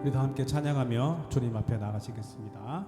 우리 다 함께 찬양하며 주님 앞에 나가시겠습니다.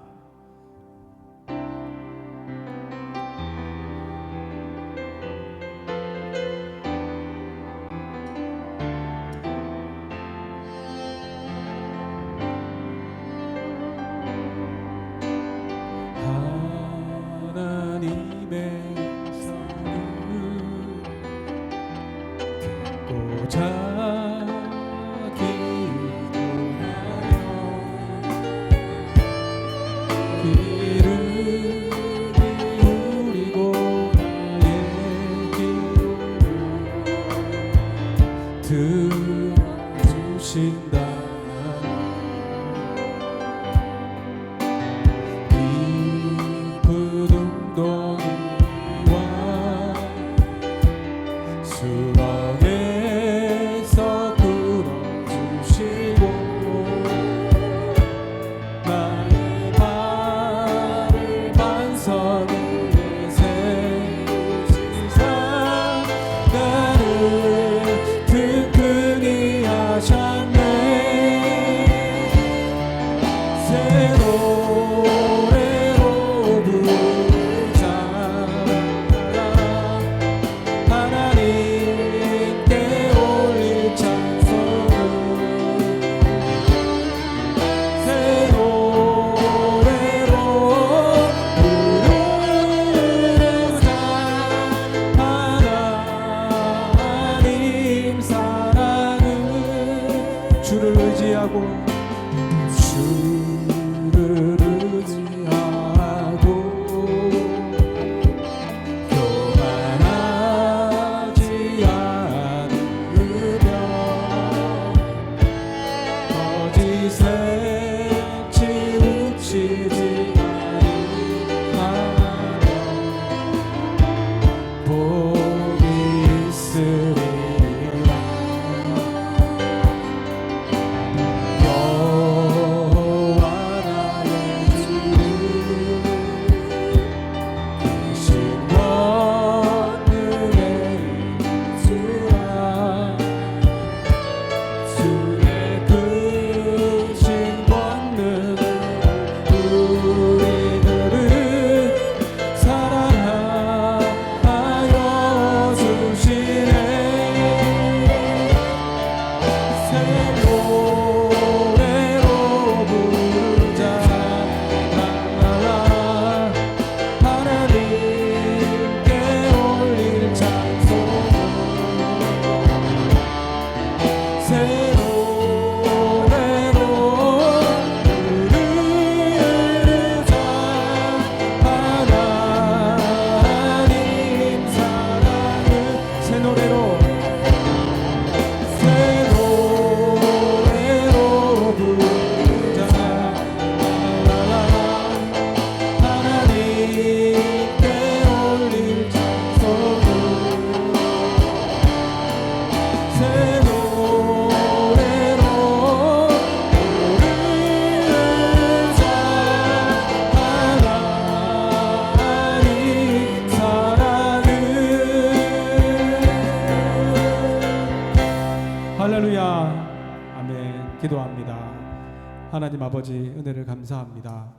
하나님 아버지 은혜를 감사합니다.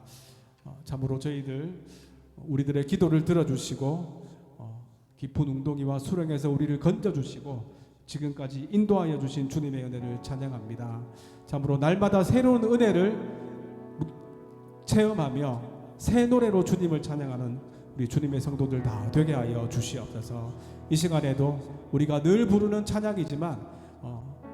참으로 우리들의 기도를 들어주시고 깊은 웅덩이와 수렁에서 우리를 건져주시고 지금까지 인도하여 주신 주님의 은혜를 찬양합니다. 참으로 날마다 새로운 은혜를 체험하며 새 노래로 주님을 찬양하는 우리 주님의 성도들 다 되게 하여 주시옵소서. 이 시간에도 우리가 늘 부르는 찬양이지만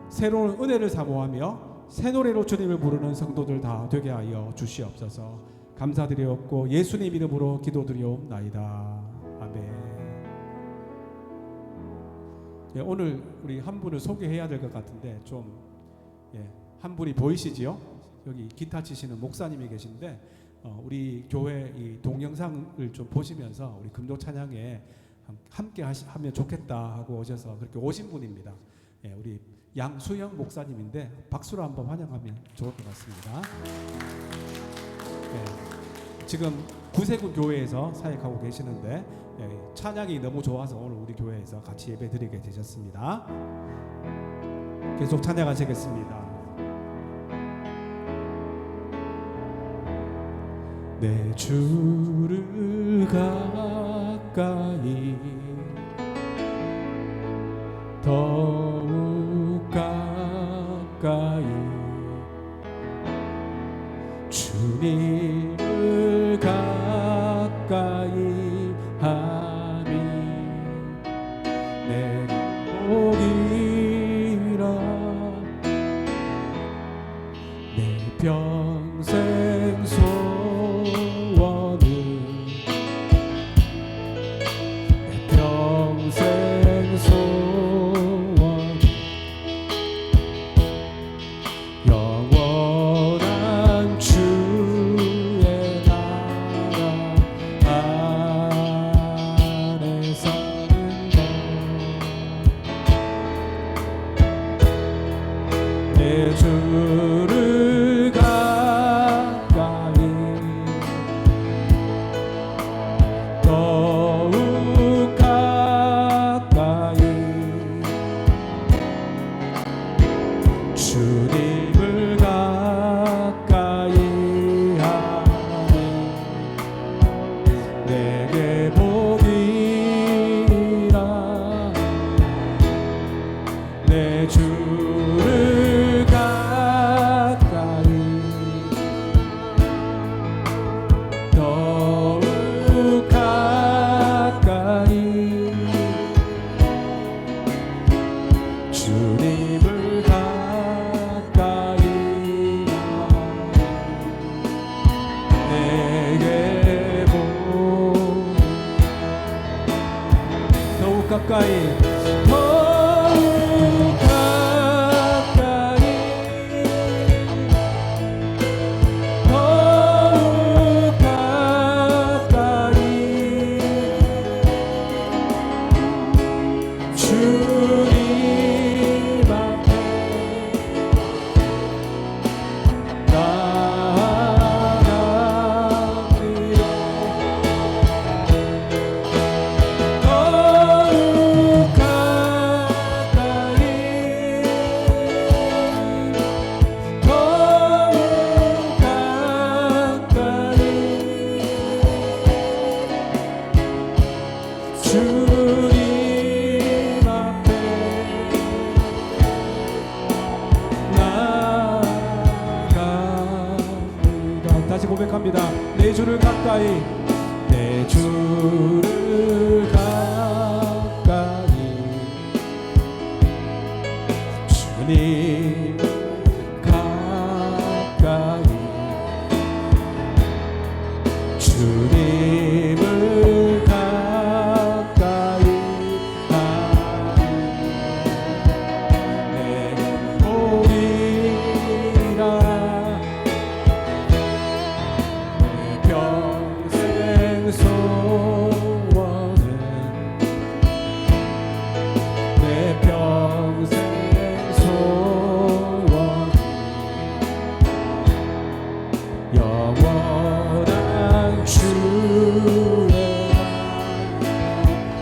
새로운 은혜를 사모하며 새 노래로 주님을 부르는 성도들 다 되게 하여 주시옵소서. 감사드리옵고 예수님 이름으로 기도드리옵나이다. 아멘. 예, 오늘 우리 한 분을 소개해야 될 것 같은데 한 분이 보이시지요? 여기 기타 치시는 목사님이 계신데 우리 교회 이 동영상을 좀 보시면서 우리 금요 찬양에 함께 하면 좋겠다 하고 오셔서 그렇게 오신 분입니다. 예, 우리 양수영 목사님인데 박수로 한번 환영하면 좋을 것 같습니다. 예, 지금 구세군 교회에서 사역하고 계시는데 찬양이 너무 좋아서 오늘 우리 교회에서 같이 예배드리게 되셨습니다. 계속 찬양하시겠습니다. 내 주를 가까이 더욱 가까이 주님을 가까이 하니 내 복이라 내 평생 소원은 내 평생 소원 영원한 주의 나라 안에 사는 것 내 주를 가까이 더욱 가까이 주님을 가까이 하니 내게 복이라 내 주를 가까이 더욱 가까이 주님을 가까이 내게 복 더욱 가까이 더욱 가까이 더욱 가까이 주님 앞에 나아갑니다. 더욱 가까이 더욱 가까이 주님 앞에 나아갑니다. 다시 고백합니다. 내 주를 가까이 내 주를 가까이 주님 가까이 주님을 가까이 하니 내게 복이라 내 평생 소원은 내 평생 소원 영원한 주의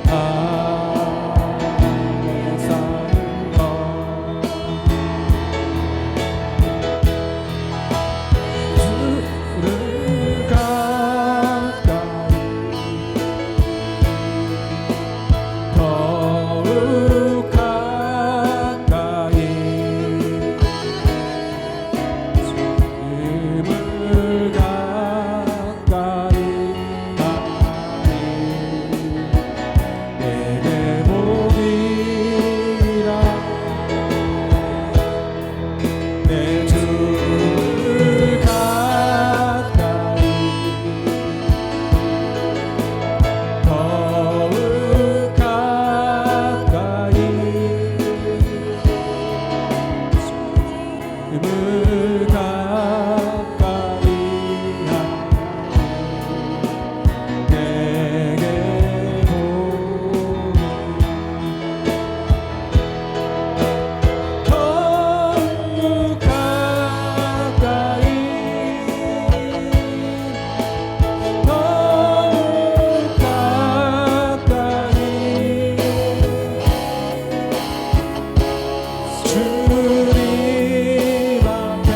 안에 사는 것 주를 가까이 더욱 가까이 주님을 가까이 하니 내게 복이라 내 주를 가까이 더욱 가까이 주님을 가까이 하니 내게 복이 더욱 가까이 더욱 가까이 주님 앞에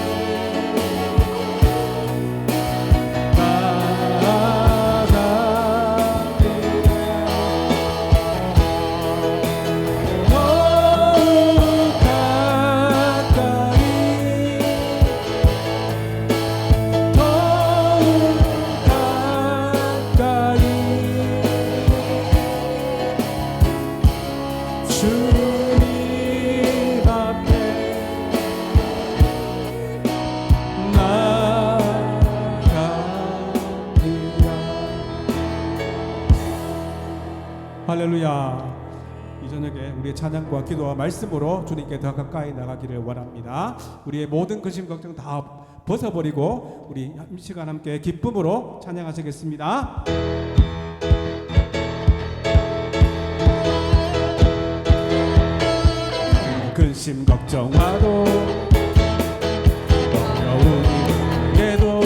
할렐루야. 이 저녁에 우리의 찬양과 기도와 말씀으로 주님께 더 가까이 나가기를 원합니다. 우리의 모든 근심 걱정 다 벗어버리고 우리 이 시간 함께 기쁨으로 찬양하시겠습니다. 근심 걱정와도 어려운 일에도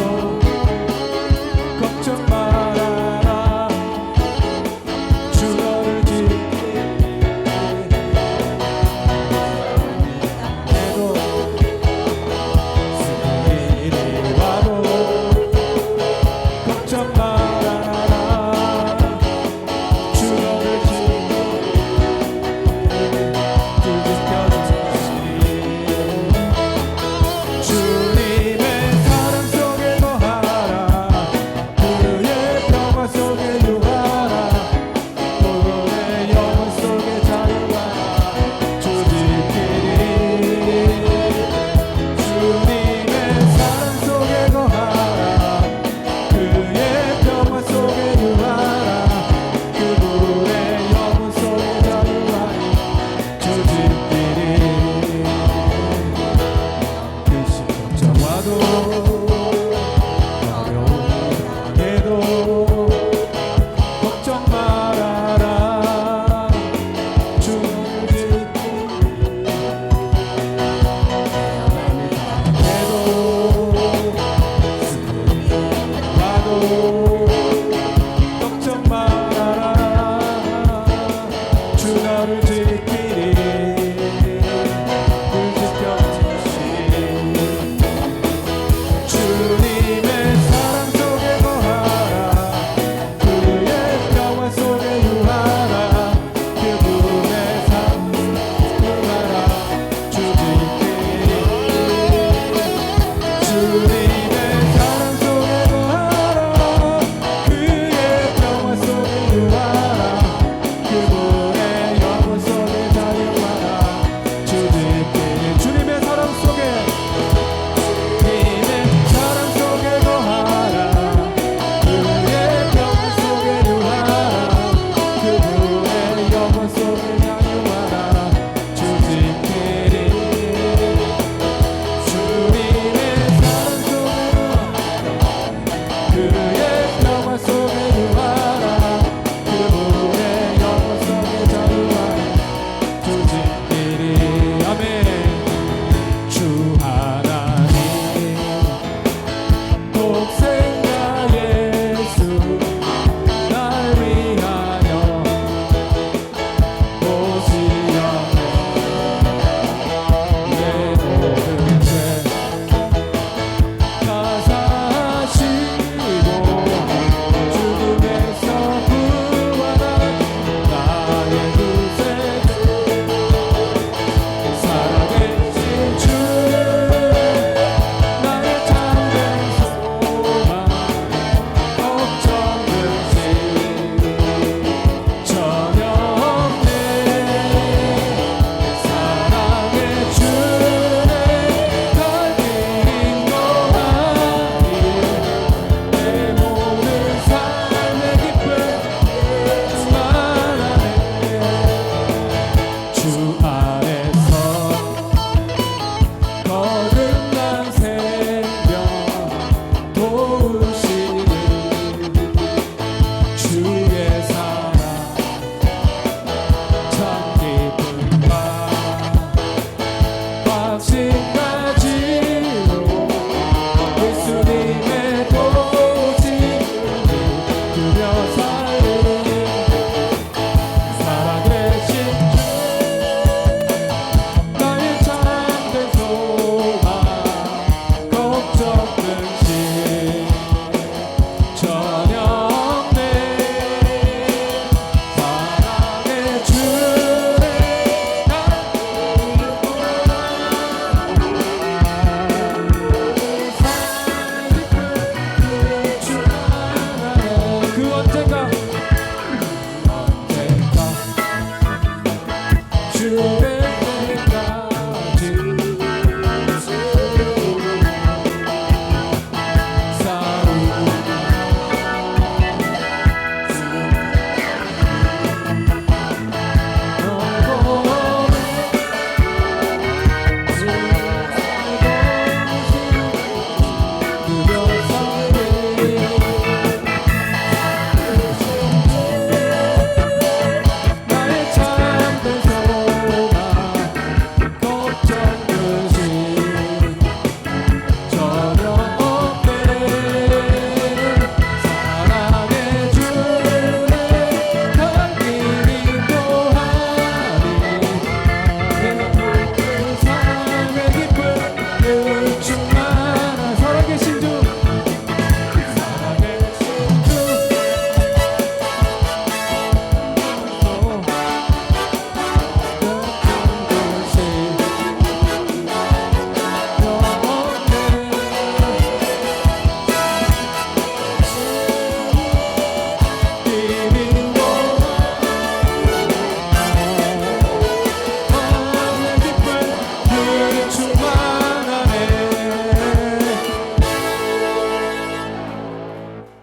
걱정 말아라. 주 너를 지키해도 슬픈 일이 와도 걱정 말아라. 주 너를 지켜주시니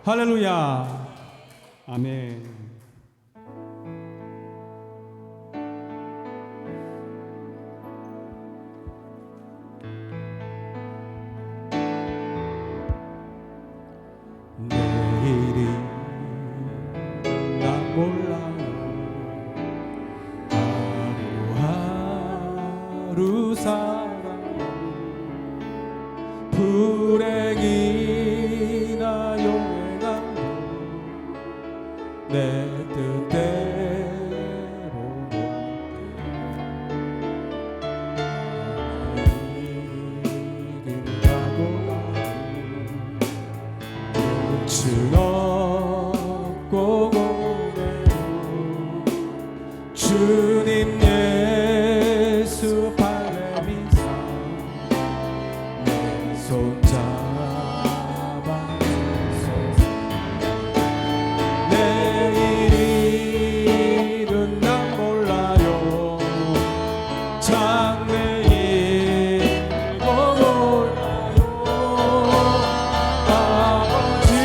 할렐루야. 아멘. 내일이 난 몰라요. 하루하루 살아 불행이나 용행함도 내 뜻대로 못돼. 길 가고 끝은 없고 고뇌로 주님 예수 발에 미사 내 손 잡아주소서. 내일은 난 몰라요. 장래일도 몰라요. 아버지여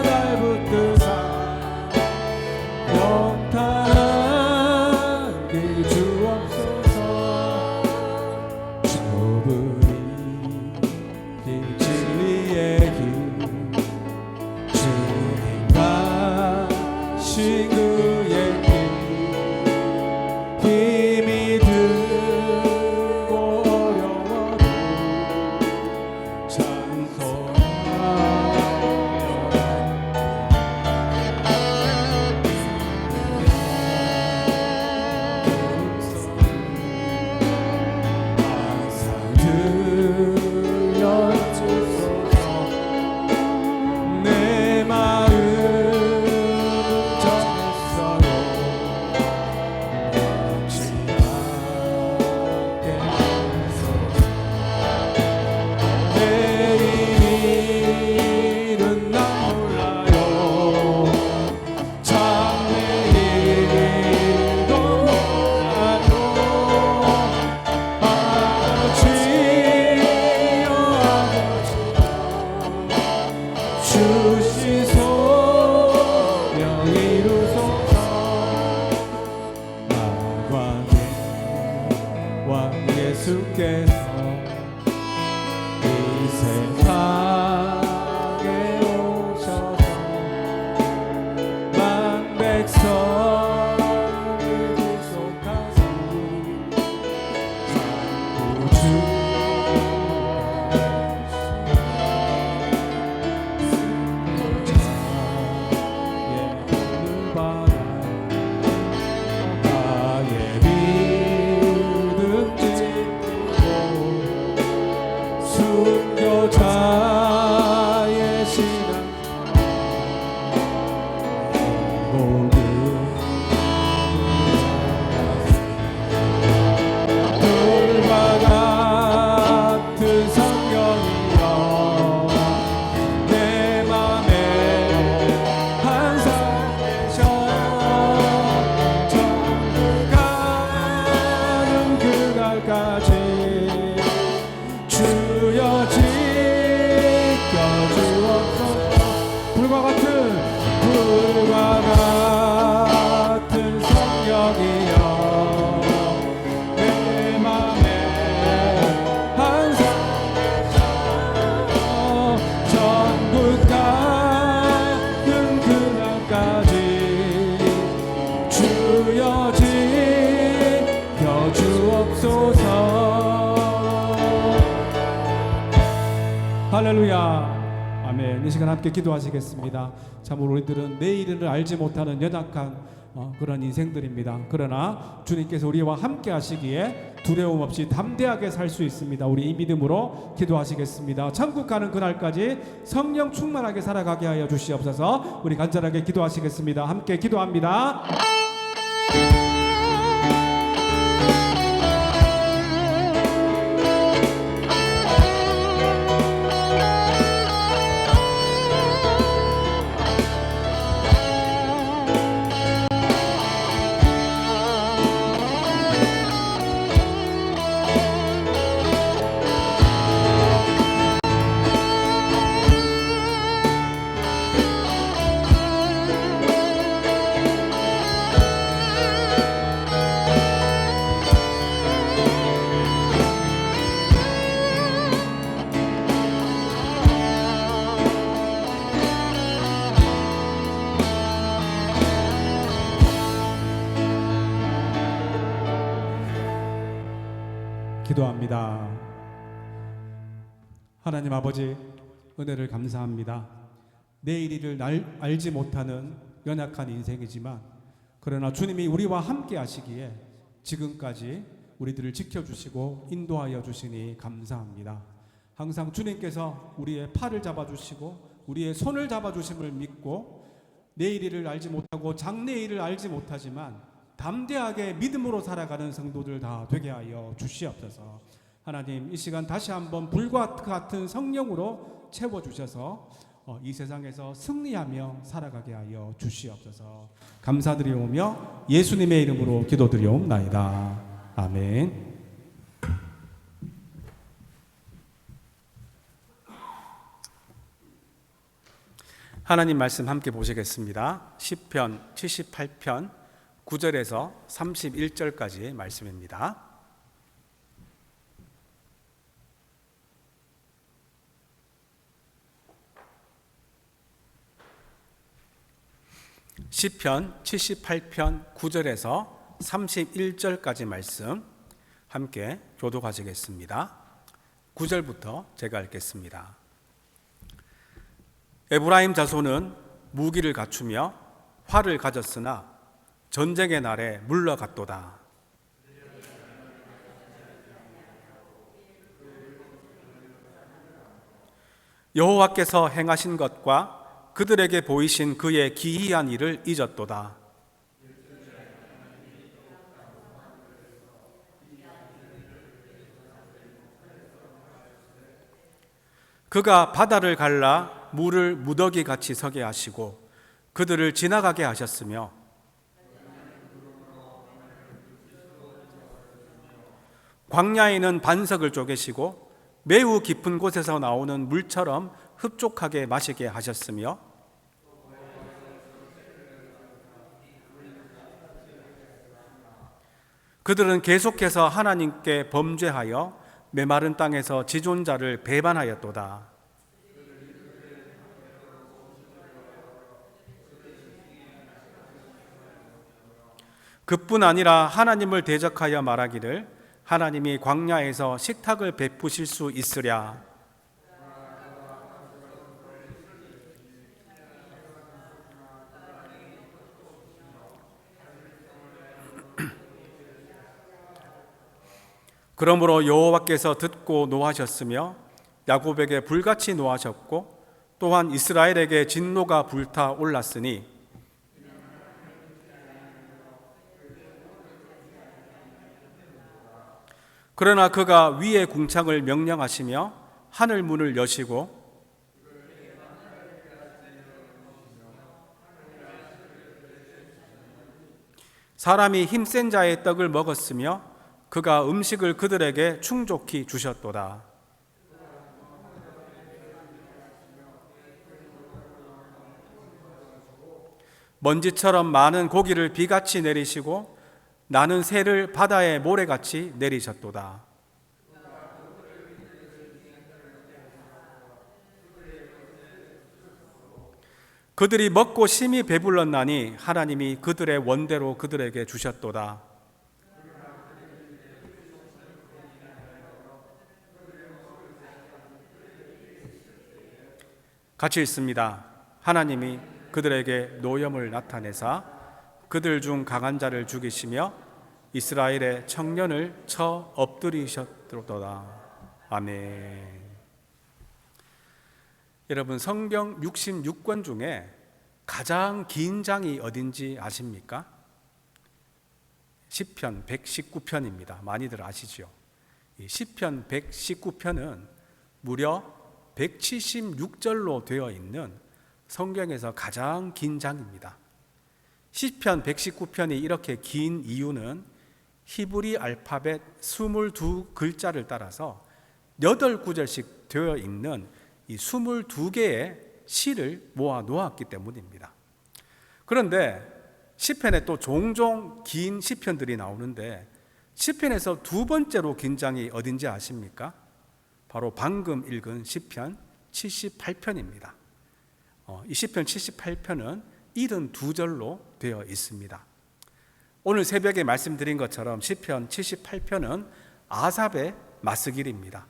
날 붙드사 영탄한 길 주옵소서. 좁은 길 진리의 길 주님 가신 그의 길 힘이 들고 어려워도 들려주소서. 내 마음 정했어요. 변치 않게 하소서. 내일은 난 몰라요. 장래일도 몰라요. 아버지여 주신 소명 이루소서. 만왕의 왕 예수께서 이 세상에 오셔서 만 백성을 구속하사 우주 나의 믿음 지키고 순교자의 신앙 모든 돌과 같은 성경이여 내 맘에 항상 계셔. 천국 가는 그날까지 주여 지켜주옵소서. 불과 같은 성경이여 내 맘에 항상 계셔. 천국 가는 그날까지 주여 지켜주옵소서. 할렐루야. 아멘. 이 시간 함께 기도하시겠습니다. 참으로 우리들은 내일을 알지 못하는 연약한 그런 인생들입니다. 그러나 주님께서 우리와 함께 하시기에 두려움 없이 담대하게 살 수 있습니다. 우리 이 믿음으로 기도하시겠습니다. 천국 가는 그날까지 성령 충만하게 살아가게 하여 주시옵소서. 우리 간절하게 기도하시겠습니다. 함께 기도합니다. 기도합니다. 하나님 아버지, 은혜를 감사합니다. 내일 일을 알지 못하는 연약한 인생이지만 그러나 주님이 우리와 함께 하시기에 지금까지 우리들을 지켜주시고 인도하여 주시니 감사합니다. 항상 주님께서 우리의 팔을 잡아주시고 우리의 손을 잡아주심을 믿고 내일 일을 알지 못하고 장래의 일을 알지 못하지만 담대하게 믿음으로 살아가는 성도들 다 되게 하여 주시옵소서. 하나님, 이 시간 다시 한번 불과 같은 성령으로 채워주셔서 이 세상에서 승리하며 살아가게 하여 주시옵소서. 감사드리오며 예수님의 이름으로 기도드리옵나이다. 아멘. 하나님 말씀 함께 보시겠습니다. 시편 78편 9절에서 31절까지의 말씀입니다. 시편 78편 9절에서 31절까지 말씀 함께 교독하시겠습니다. 9절부터 제가 읽겠습니다. 에브라임 자손은 무기를 갖추며 활을 가졌으나 전쟁의 날에 물러갔도다. 여호와께서 행하신 것과 그들에게 보이신 그의 기이한 일을 잊었도다. 그가 바다를 갈라 물을 무더기같이 서게 하시고 그들을 지나가게 하셨으며 광야에는 반석을 쪼개시고 매우 깊은 곳에서 나오는 물처럼 흡족하게 마시게 하셨으며 그들은 계속해서 하나님께 범죄하여 메마른 땅에서 지존자를 배반하였도다. 그뿐 아니라 하나님을 대적하여 말하기를 하나님이 광야에서 식탁을 베푸실 수 있으랴. 그러므로 여호와께서 듣고 노하셨으며 야곱에게 불같이 노하셨고 또한 이스라엘에게 진노가 불타 올랐으니 그러나 그가 위의 궁창을 명령하시며 하늘 문을 여시고 사람이 힘센 자의 떡을 먹었으며 그가 음식을 그들에게 충족히 주셨도다. 먼지처럼 많은 고기를 비같이 내리시고 나는 새를 바다의 모래같이 내리셨도다. 그들이 먹고 심히 배불렀나니 하나님이 그들의 원대로 그들에게 주셨도다. 같이 읽습니다. 하나님이 그들에게 노염을 나타내사 그들 중 강한 자를 죽이시며 이스라엘의 청년을 쳐 엎드리셨도다. 아멘. 여러분, 성경 66권 중에 가장 긴 장이 어딘지 아십니까? 시편 119편입니다. 많이들 아시죠? 이 시편 119편은 무려 176절로 되어 있는 성경에서 가장 긴 장입니다. 시편 119편이 이렇게 긴 이유는 히브리 알파벳 22글자를 따라서 8구절씩 되어 있는 이 22개의 시를 모아 놓았기 때문입니다. 그런데 시편에 또 종종 긴 시편들이 나오는데 시편에서 두 번째로 긴 장이 어딘지 아십니까? 바로 방금 읽은 시편 78편입니다. 이 시편 78편은 72절로 되어 있습니다. 오늘 새벽에 말씀드린 것처럼 시편 78편은 아삽의 마스길입니다.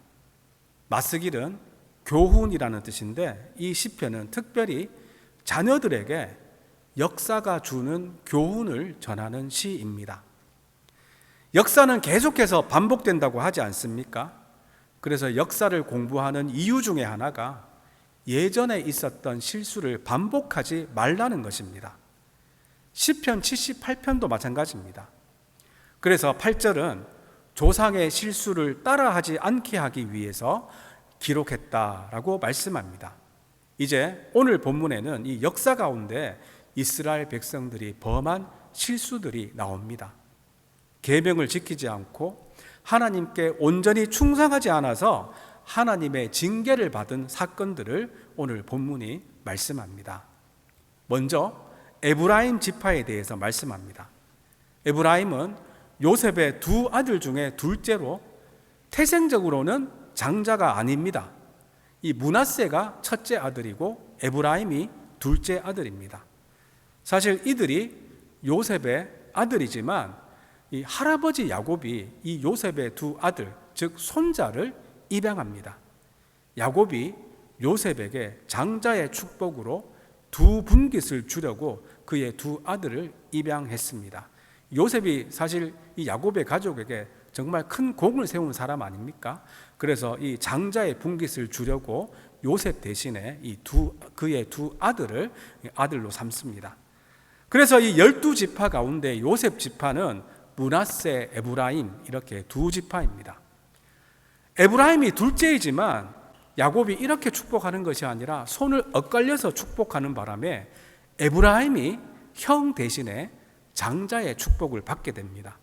마스길은 교훈이라는 뜻인데 이 시편은 특별히 자녀들에게 역사가 주는 교훈을 전하는 시입니다. 역사는 계속해서 반복된다고 하지 않습니까? 그래서 역사를 공부하는 이유 중에 하나가 예전에 있었던 실수를 반복하지 말라는 것입니다. 시편 78편도 마찬가지입니다. 그래서 8절은 조상의 실수를 따라하지 않게 하기 위해서 기록했다라고 말씀합니다. 이제 오늘 본문에는 이 역사 가운데 이스라엘 백성들이 범한 실수들이 나옵니다. 계명을 지키지 않고 하나님께 온전히 충성하지 않아서 하나님의 징계를 받은 사건들을 오늘 본문이 말씀합니다. 먼저 에브라임 지파에 대해서 말씀합니다. 에브라임은 요셉의 두 아들 중에 둘째로 태생적으로는 장자가 아닙니다. 이 므낫세가 첫째 아들이고 에브라임이 둘째 아들입니다. 사실 이들이 요셉의 아들이지만 이 할아버지 야곱이 이 요셉의 두 아들, 즉 손자를 입양합니다. 야곱이 요셉에게 장자의 축복으로 두 분깃을 주려고 그의 두 아들을 입양했습니다. 요셉이 사실 이 야곱의 가족에게 정말 큰 공을 세운 사람 아닙니까? 그래서 이 장자의 분깃을 주려고 요셉 대신에 그의 두 아들을 아들로 삼습니다. 그래서 이 12지파 가운데 요셉 지파는 므낫세, 에브라임 이렇게 두 지파입니다. 에브라임이 둘째이지만 야곱이 이렇게 축복하는 것이 아니라 손을 엇갈려서 축복하는 바람에 에브라임이 형 대신에 장자의 축복을 받게 됩니다.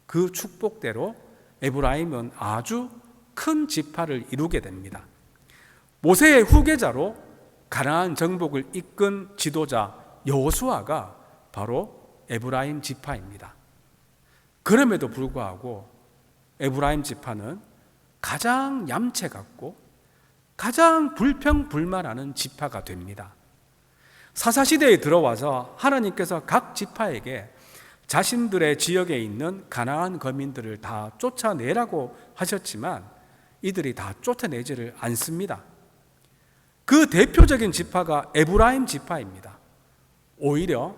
그 축복대로 에브라임은 아주 큰 지파를 이루게 됩니다. 모세의 후계자로 가나안 정복을 이끈 지도자 여호수아가 바로 에브라임 지파입니다. 그럼에도 불구하고 에브라임 지파는 가장 얌체 같고 가장 불평불만하는 지파가 됩니다. 사사시대에 들어와서 하나님께서 각 지파에게 자신들의 지역에 있는 가나안 거민들을 다 쫓아내라고 하셨지만 이들이 다 쫓아내지를 않습니다. 그 대표적인 지파가 에브라임 지파입니다. 오히려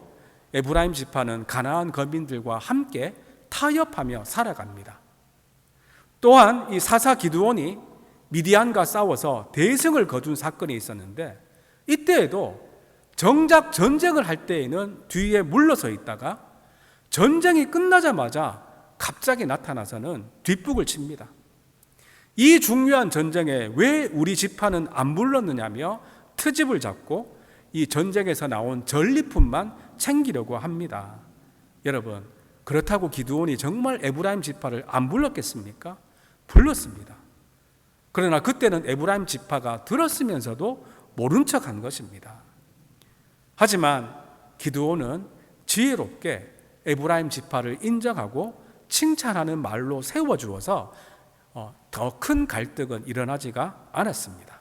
에브라임 지파는 가나안 거민들과 함께 타협하며 살아갑니다. 또한 이 사사 기드온이 미디안과 싸워서 대승을 거둔 사건이 있었는데 이때에도 정작 전쟁을 할 때에는 뒤에 물러서 있다가 전쟁이 끝나자마자 갑자기 나타나서는 뒷북을 칩니다. 이 중요한 전쟁에 왜 우리 지파는 안 물렀느냐며 트집을 잡고 이 전쟁에서 나온 전리품만 챙기려고 합니다. 여러분, 그렇다고 기드온이 정말 에브라임 지파를 안 불렀겠습니까? 불렀습니다. 그러나 그때는 에브라임 지파가 들었으면서도 모른 척한 것입니다. 하지만 기드온은 지혜롭게 에브라임 지파를 인정하고 칭찬하는 말로 세워주어서 더 큰 갈등은 일어나지가 않았습니다.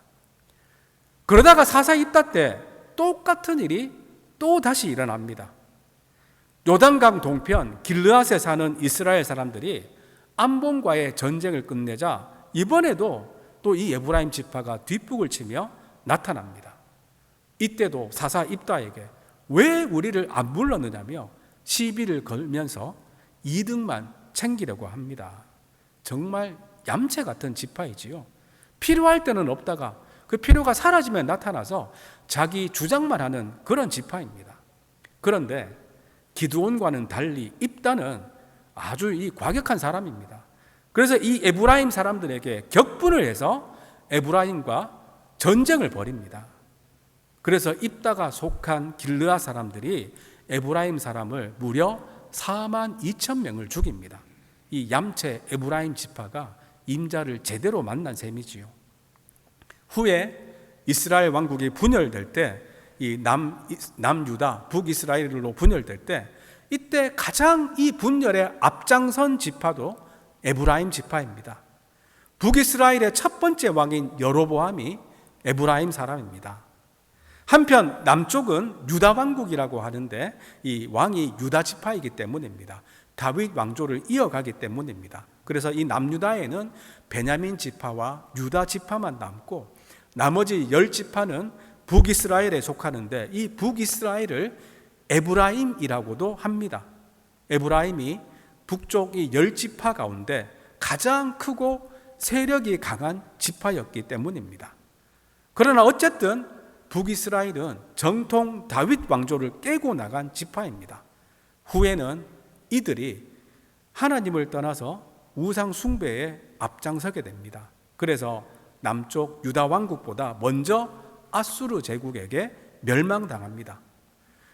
그러다가 사사 입다 때 똑같은 일이 또 다시 일어납니다. 요단강 동편 길르앗에 사는 이스라엘 사람들이 암몬과의 전쟁을 끝내자 이번에도 또 이 에브라임 지파가 뒷북을 치며 나타납니다. 이때도 사사 입다에게 왜 우리를 안 불렀느냐며 시비를 걸면서 이득만 챙기려고 합니다. 정말 얌체 같은 지파이지요. 필요할 때는 없다가 그 필요가 사라지면 나타나서 자기 주장만 하는 그런 지파입니다. 그런데 기드온과는 달리 입다는 아주 이 과격한 사람입니다. 그래서 이 에브라임 사람들에게 격분을 해서 에브라임과 전쟁을 벌입니다. 그래서 입다가 속한 길르앗 사람들이 에브라임 사람을 무려 42,000명을 죽입니다. 이 얌체 에브라임 지파가 임자를 제대로 만난 셈이지요. 후에 이스라엘 왕국이 분열될 때 이 남유다, 북이스라엘로 분열될 때 이때 가장 이 분열의 앞장선 지파도 에브라임 지파입니다. 북이스라엘의 첫 번째 왕인 여로보암이 에브라임 사람입니다. 한편 남쪽은 유다 왕국이라고 하는데 이 왕이 유다 지파이기 때문입니다. 다윗 왕조를 이어가기 때문입니다. 그래서 이 남유다에는 베냐민 지파와 유다 지파만 남고 나머지 10지파는 북이스라엘에 속하는데 이 북이스라엘을 에브라임이라고도 합니다. 에브라임이 북쪽 이 10지파 가운데 가장 크고 세력이 강한 지파였기 때문입니다. 그러나 어쨌든 북이스라엘은 정통 다윗 왕조를 깨고 나간 지파입니다. 후에는 이들이 하나님을 떠나서 우상 숭배에 앞장서게 됩니다. 그래서 남쪽 유다 왕국보다 먼저 아수르 제국에게 멸망당합니다.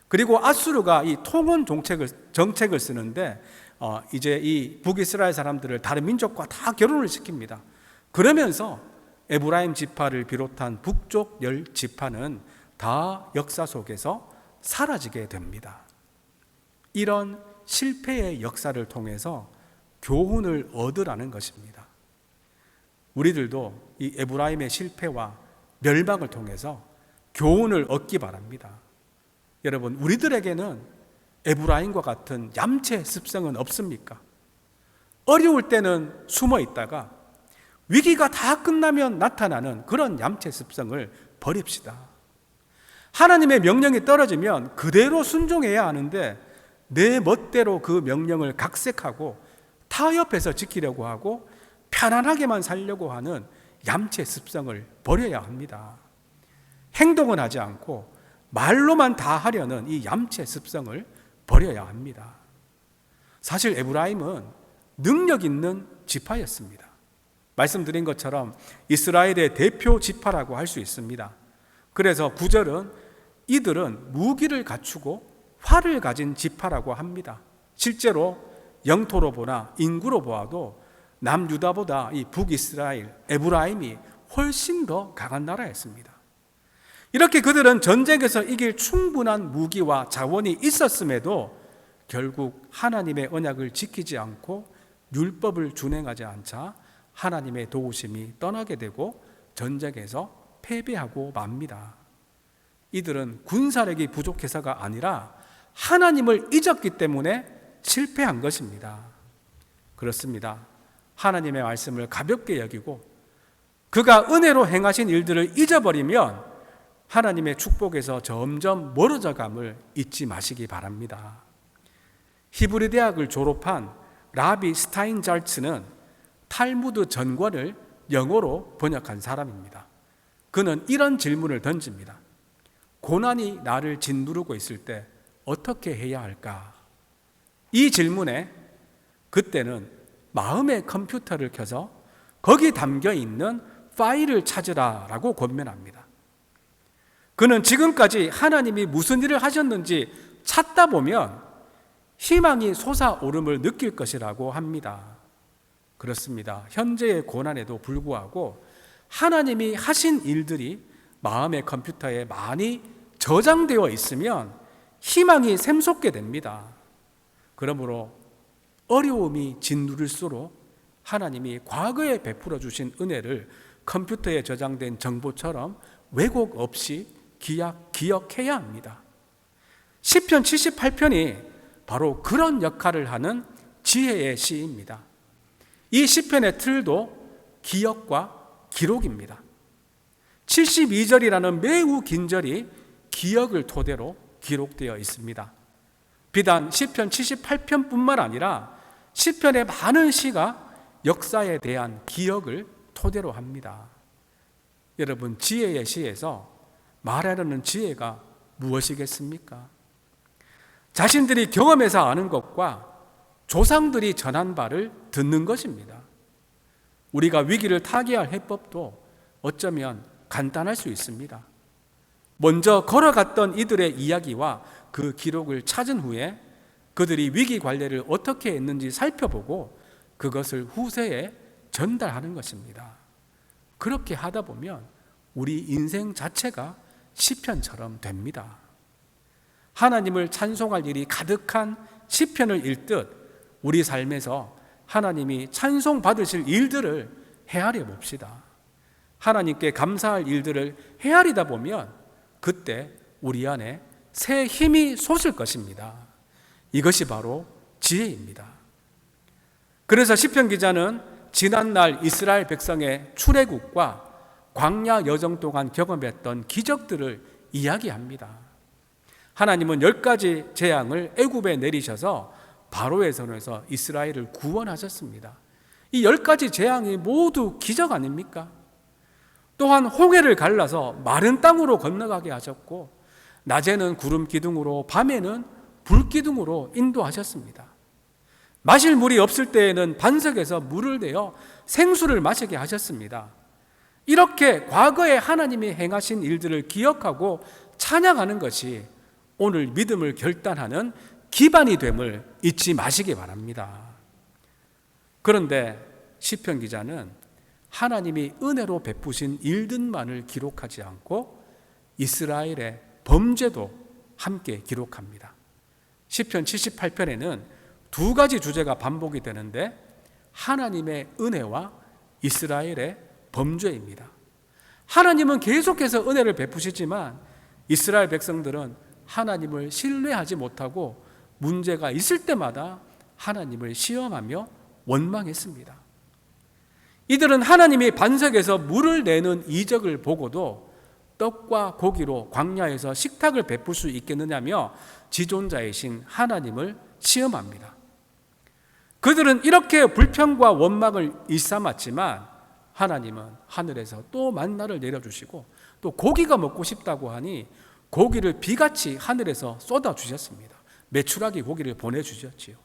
그리고 아수르가 이 통혼 정책을 쓰는데 이제 이 북이스라엘 사람들을 다른 민족과 다 결혼을 시킵니다. 그러면서 에브라임 지파를 비롯한 북쪽 10지파는 다 역사 속에서 사라지게 됩니다. 이런 실패의 역사를 통해서 교훈을 얻으라는 것입니다. 우리들도 이 에브라임의 실패와 멸망을 통해서 교훈을 얻기 바랍니다. 여러분, 우리들에게는 에브라임과 같은 얌체 습성은 없습니까? 어려울 때는 숨어 있다가 위기가 다 끝나면 나타나는 그런 얌체 습성을 버립시다. 하나님의 명령이 떨어지면 그대로 순종해야 하는데 내 멋대로 그 명령을 각색하고 타협해서 지키려고 하고 편안하게만 살려고 하는 얌체 습성을 버려야 합니다. 행동은 하지 않고 말로만 다 하려는 이 얌체 습성을 버려야 합니다. 사실 에브라임은 능력 있는 지파였습니다. 말씀드린 것처럼 이스라엘의 대표 지파라고 할 수 있습니다. 그래서 9절은 이들은 무기를 갖추고 활을 가진 지파라고 합니다. 실제로 영토로 보나 인구로 보아도 남유다보다 이 북이스라엘, 에브라임이 훨씬 더 강한 나라였습니다. 이렇게 그들은 전쟁에서 이길 충분한 무기와 자원이 있었음에도 결국 하나님의 언약을 지키지 않고 율법을 준행하지 않자 하나님의 도우심이 떠나게 되고 전쟁에서 패배하고 맙니다. 이들은 군사력이 부족해서가 아니라 하나님을 잊었기 때문에 실패한 것입니다. 그렇습니다. 하나님의 말씀을 가볍게 여기고 그가 은혜로 행하신 일들을 잊어버리면 하나님의 축복에서 점점 멀어져감을 잊지 마시기 바랍니다. 히브리 대학을 졸업한 라비 스타인잘츠는 탈무드 전권을 영어로 번역한 사람입니다. 그는 이런 질문을 던집니다. 고난이 나를 짓누르고 있을 때 어떻게 해야 할까? 이 질문에 그때는 마음의 컴퓨터를 켜서 거기 담겨 있는 파일을 찾으라라고 권면합니다. 그는 지금까지 하나님이 무슨 일을 하셨는지 찾다 보면 희망이 솟아오름을 느낄 것이라고 합니다. 그렇습니다. 현재의 고난에도 불구하고 하나님이 하신 일들이 마음의 컴퓨터에 많이 저장되어 있으면 희망이 샘솟게 됩니다. 그러므로 어려움이 짓누를수록 하나님이 과거에 베풀어 주신 은혜를 컴퓨터에 저장된 정보처럼 왜곡 없이 기억해야 합니다. 시편 78편이 바로 그런 역할을 하는 지혜의 시입니다. 이 시편의 틀도 기억과 기록입니다. 72절이라는 매우 긴 절이 기억을 토대로 기록되어 있습니다. 비단 시편 78편뿐만 아니라 시편의 많은 시가 역사에 대한 기억을 토대로 합니다. 여러분, 지혜의 시에서 말하려는 지혜가 무엇이겠습니까? 자신들이 경험해서 아는 것과 조상들이 전한 바를 듣는 것입니다. 우리가 위기를 타개할 해법도 어쩌면 간단할 수 있습니다. 먼저 걸어갔던 이들의 이야기와 그 기록을 찾은 후에 그들이 위기 관리를 어떻게 했는지 살펴보고 그것을 후세에 전달하는 것입니다. 그렇게 하다 보면 우리 인생 자체가 시편처럼 됩니다. 하나님을 찬송할 일이 가득한 시편을 읽듯 우리 삶에서 하나님이 찬송 받으실 일들을 헤아려 봅시다. 하나님께 감사할 일들을 헤아리다 보면 그때 우리 안에 새 힘이 솟을 것입니다. 이것이 바로 지혜입니다. 그래서 시편 기자는 지난날 이스라엘 백성의 출애굽과 광야 여정 동안 경험했던 기적들을 이야기합니다. 하나님은 10가지 재앙을 애굽에 내리셔서 바로의 손에서 이스라엘을 구원하셨습니다. 이 10가지 재앙이 모두 기적 아닙니까? 또한 홍해를 갈라서 마른 땅으로 건너가게 하셨고, 낮에는 구름 기둥으로 밤에는 불 기둥으로 인도하셨습니다. 마실 물이 없을 때에는 반석에서 물을 내어 생수를 마시게 하셨습니다. 이렇게 과거에 하나님이 행하신 일들을 기억하고 찬양하는 것이 오늘 믿음을 결단하는 기반이 됨을 잊지 마시기 바랍니다. 그런데 시편 기자는 하나님이 은혜로 베푸신 일들만을 기록하지 않고 이스라엘의 범죄도 함께 기록합니다. 시편 78편에는 두 가지 주제가 반복이 되는데 하나님의 은혜와 이스라엘의 범죄입니다. 하나님은 계속해서 은혜를 베푸시지만 이스라엘 백성들은 하나님을 신뢰하지 못하고 문제가 있을 때마다 하나님을 시험하며 원망했습니다. 이들은 하나님이 반석에서 물을 내는 이적을 보고도 떡과 고기로 광야에서 식탁을 베풀 수 있겠느냐며 지존자이신 하나님을 시험합니다. 그들은 이렇게 불평과 원망을 일삼았지만 하나님은 하늘에서 또 만나를 내려주시고 또 고기가 먹고 싶다고 하니 고기를 비같이 하늘에서 쏟아주셨습니다. 메추라기 고기를 보내주셨지요.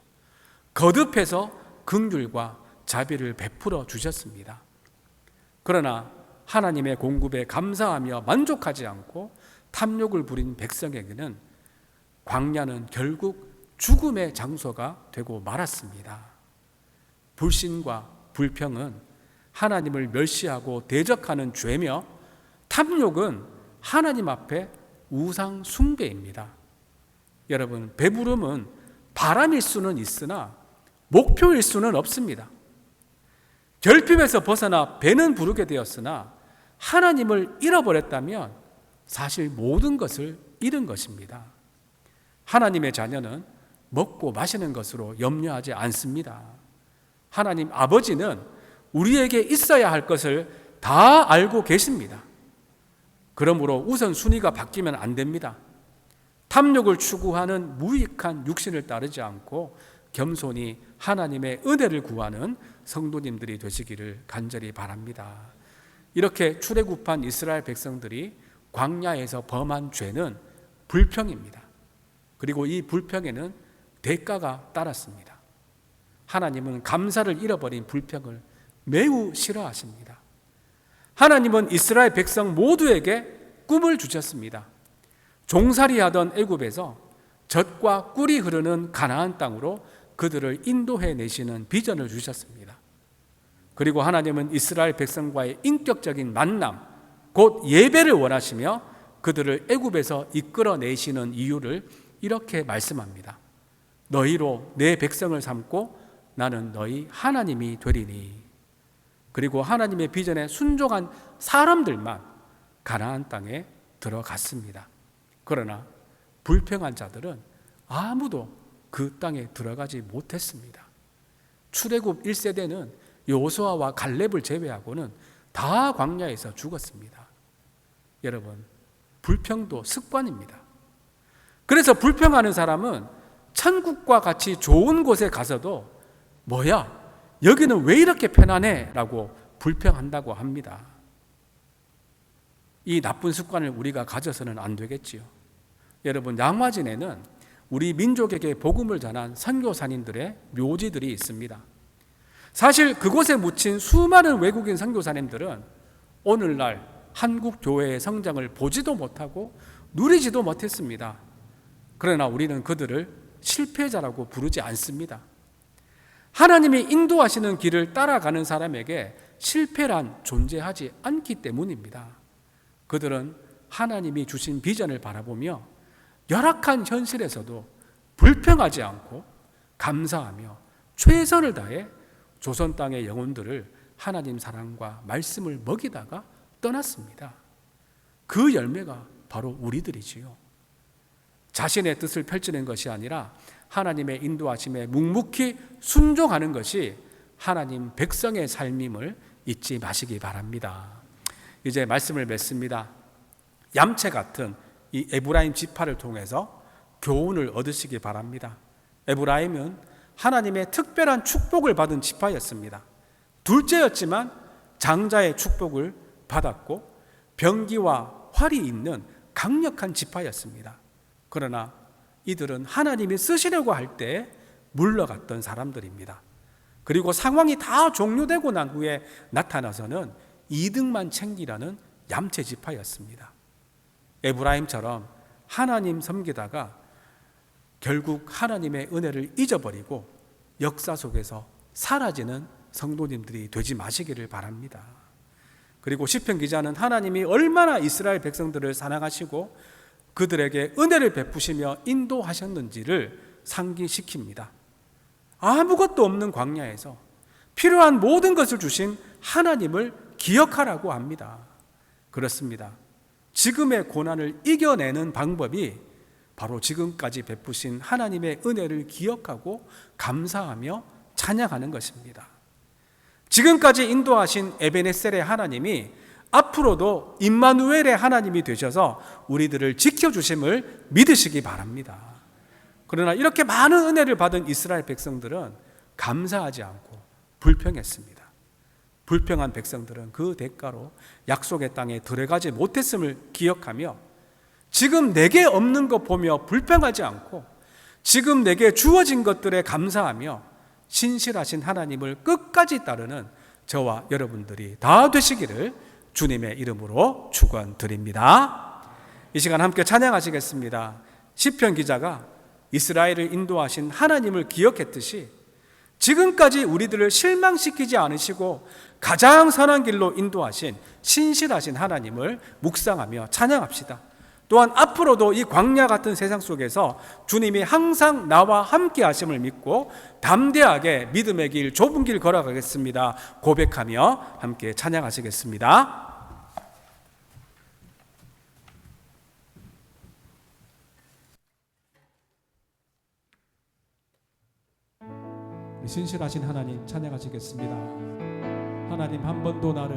거듭해서 긍휼과 자비를 베풀어 주셨습니다. 그러나 하나님의 공급에 감사하며 만족하지 않고 탐욕을 부린 백성에게는 광야는 결국 죽음의 장소가 되고 말았습니다. 불신과 불평은 하나님을 멸시하고 대적하는 죄며 탐욕은 하나님 앞에 우상 숭배입니다. 여러분, 배부름은 바람일 수는 있으나 목표일 수는 없습니다. 결핍에서 벗어나 배는 부르게 되었으나 하나님을 잃어버렸다면 사실 모든 것을 잃은 것입니다. 하나님의 자녀는 먹고 마시는 것으로 염려하지 않습니다. 하나님 아버지는 우리에게 있어야 할 것을 다 알고 계십니다. 그러므로 우선순위가 바뀌면 안 됩니다. 탐욕을 추구하는 무익한 육신을 따르지 않고 겸손히 하나님의 은혜를 구하는 성도님들이 되시기를 간절히 바랍니다. 이렇게 출애굽한 이스라엘 백성들이 광야에서 범한 죄는 불평입니다. 그리고 이 불평에는 대가가 따랐습니다. 하나님은 감사를 잃어버린 불평을 매우 싫어하십니다. 하나님은 이스라엘 백성 모두에게 꿈을 주셨습니다. 종살이하던 애굽에서 젖과 꿀이 흐르는 가나안 땅으로 그들을 인도해 내시는 비전을 주셨습니다. 그리고 하나님은 이스라엘 백성과의 인격적인 만남, 곧 예배를 원하시며 그들을 애굽에서 이끌어 내시는 이유를 이렇게 말씀합니다. 너희로 내 백성을 삼고 나는 너희 하나님이 되리니. 그리고 하나님의 비전에 순종한 사람들만 가나안 땅에 들어갔습니다. 그러나 불평한 자들은 아무도 그 땅에 들어가지 못했습니다. 출애굽 1세대는 여호수아와 갈렙을 제외하고는 다 광야에서 죽었습니다. 여러분, 불평도 습관입니다. 그래서 불평하는 사람은 천국과 같이 좋은 곳에 가서도 뭐야, 여기는 왜 이렇게 편안해? 라고 불평한다고 합니다. 이 나쁜 습관을 우리가 가져서는 안 되겠지요. 여러분, 양화진에는 우리 민족에게 복음을 전한 선교사님들의 묘지들이 있습니다. 사실 그곳에 묻힌 수많은 외국인 선교사님들은 오늘날 한국 교회의 성장을 보지도 못하고 누리지도 못했습니다. 그러나 우리는 그들을 실패자라고 부르지 않습니다. 하나님이 인도하시는 길을 따라가는 사람에게 실패란 존재하지 않기 때문입니다. 그들은 하나님이 주신 비전을 바라보며 열악한 현실에서도 불평하지 않고 감사하며 최선을 다해 조선 땅의 영혼들을 하나님 사랑과 말씀을 먹이다가 떠났습니다. 그 열매가 바로 우리들이지요. 자신의 뜻을 펼치는 것이 아니라 하나님의 인도하심에 묵묵히 순종하는 것이 하나님 백성의 삶임을 잊지 마시기 바랍니다. 이제 말씀을 맺습니다. 얌체 같은 이 에브라임 지파를 통해서 교훈을 얻으시기 바랍니다. 에브라임은 하나님의 특별한 축복을 받은 지파였습니다. 둘째였지만 장자의 축복을 받았고 병기와 활이 있는 강력한 지파였습니다. 그러나 이들은 하나님이 쓰시려고 할 때 물러갔던 사람들입니다. 그리고 상황이 다 종료되고 난 후에 나타나서는 이득만 챙기라는 얌체 지파였습니다. 에브라임처럼 하나님 섬기다가 결국 하나님의 은혜를 잊어버리고 역사 속에서 사라지는 성도님들이 되지 마시기를 바랍니다. 그리고 시편 기자는 하나님이 얼마나 이스라엘 백성들을 사랑하시고 그들에게 은혜를 베푸시며 인도하셨는지를 상기시킵니다. 아무것도 없는 광야에서 필요한 모든 것을 주신 하나님을 기억하라고 합니다. 그렇습니다. 지금의 고난을 이겨내는 방법이 바로 지금까지 베푸신 하나님의 은혜를 기억하고 감사하며 찬양하는 것입니다. 지금까지 인도하신 에베네셀의 하나님이 앞으로도 임마누엘의 하나님이 되셔서 우리들을 지켜주심을 믿으시기 바랍니다. 그러나 이렇게 많은 은혜를 받은 이스라엘 백성들은 감사하지 않고 불평했습니다. 불평한 백성들은 그 대가로 약속의 땅에 들어가지 못했음을 기억하며 지금 내게 없는 것 보며 불평하지 않고 지금 내게 주어진 것들에 감사하며 신실하신 하나님을 끝까지 따르는 저와 여러분들이 다 되시기를 주님의 이름으로 축원드립니다. 이 시간 함께 찬양하시겠습니다. 시편 기자가 이스라엘을 인도하신 하나님을 기억했듯이 지금까지 우리들을 실망시키지 않으시고 가장 선한 길로 인도하신 신실하신 하나님을 묵상하며 찬양합시다. 또한 앞으로도 이 광야 같은 세상 속에서 주님이 항상 나와 함께 하심을 믿고 담대하게 믿음의 길, 좁은 길 걸어가겠습니다. 고백하며 함께 찬양하시겠습니다. 신실하신 하나님 찬양하시겠습니다. 하나님 한 번도 나를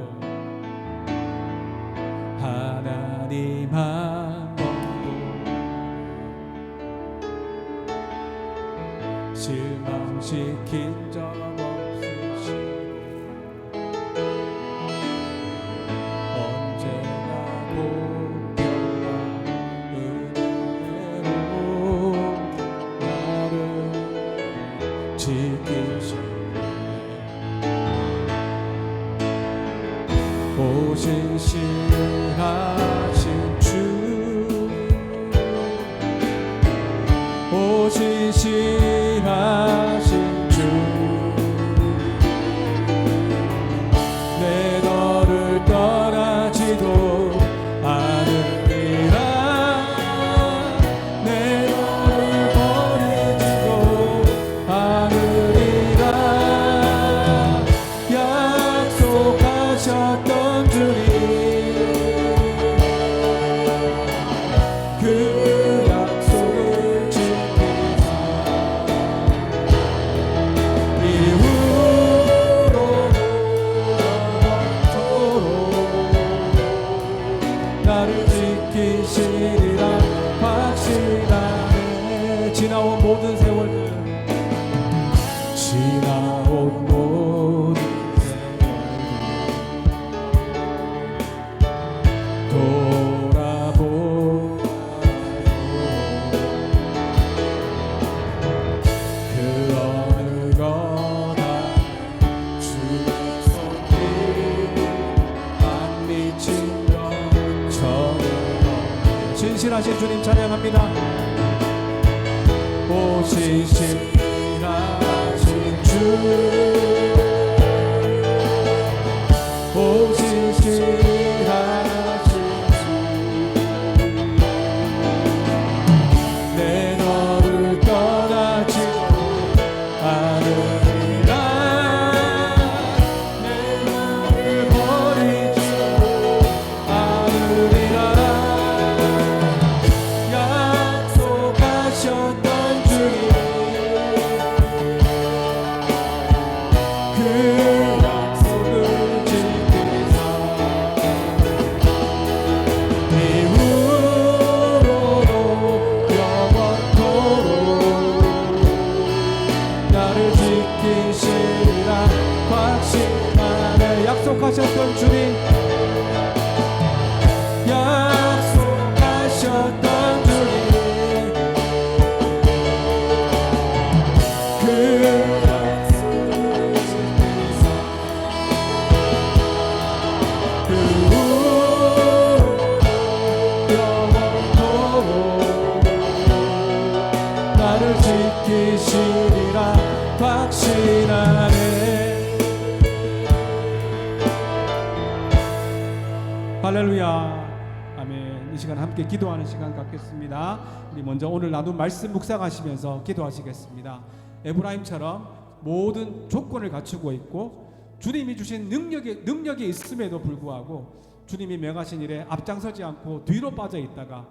하나님 한 번도 실망시킨 적 없으시고 언제나 공평한 은혜로 나를 지키시네. 오 신실하신 주, 오 신실하신 주, 내 너를 떠나지도 않으리라. 내 너를 버리지도 않으리라. 약속하셨던 주님, 그 약속을 지키사 이후로 영원토록 나를 지키시리라 확신하네. 지나온 모든 세월들, 지나온 모든 돌아보아도 그 어느 거나 주의 손길 안 미친 것처럼. 신실하신 주님 찬양합니다. 오 신실하신 주, 오 신실하신 주, 내 너를 떠나지도 않으리라. 내 너를 버리지도 않으리라. 약속하셨던 주님, 약속하셨던 주님, 약속하셨던 주님, 그 나를 지키시리라 확신하네. 할렐루야. 아멘. 이 시간 함께 기도하는 시간 갖겠습니다. 우리 먼저 오늘 나눈 말씀 묵상하시면서 기도하시겠습니다. 에브라임처럼 모든 조건을 갖추고 있고 주님이 주신 능력이 있음에도 불구하고 주님이 명하신 일에 앞장서지 않고 뒤로 빠져 있다가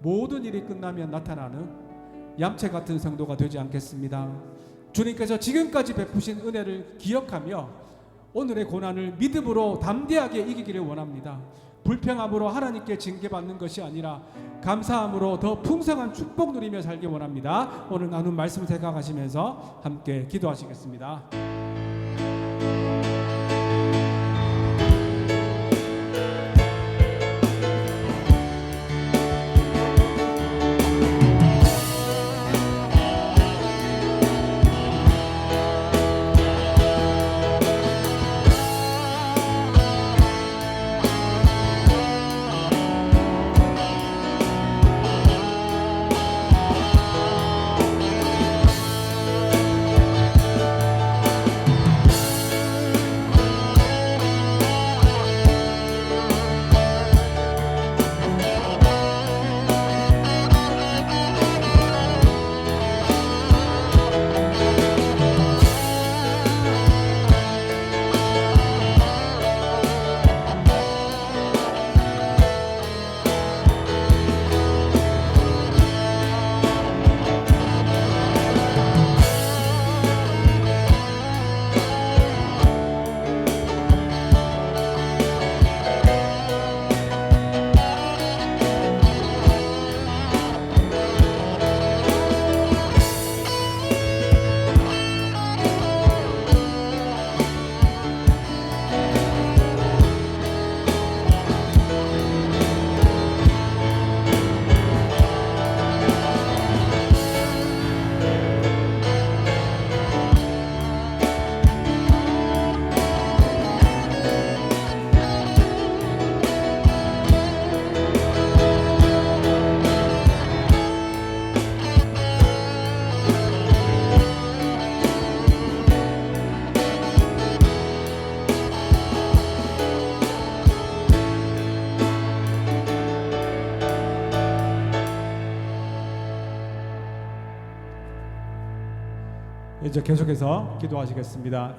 모든 일이 끝나면 나타나는 얌체 같은 성도가 되지 않겠습니다. 주님께서 지금까지 베푸신 은혜를 기억하며 오늘의 고난을 믿음으로 담대하게 이기기를 원합니다. 불평함으로 하나님께 징계받는 것이 아니라 감사함으로 더 풍성한 축복 누리며 살기 원합니다. 오늘 나눈 말씀 생각하시면서 함께 기도하시겠습니다. 이제 계속해서 기도하시겠습니다.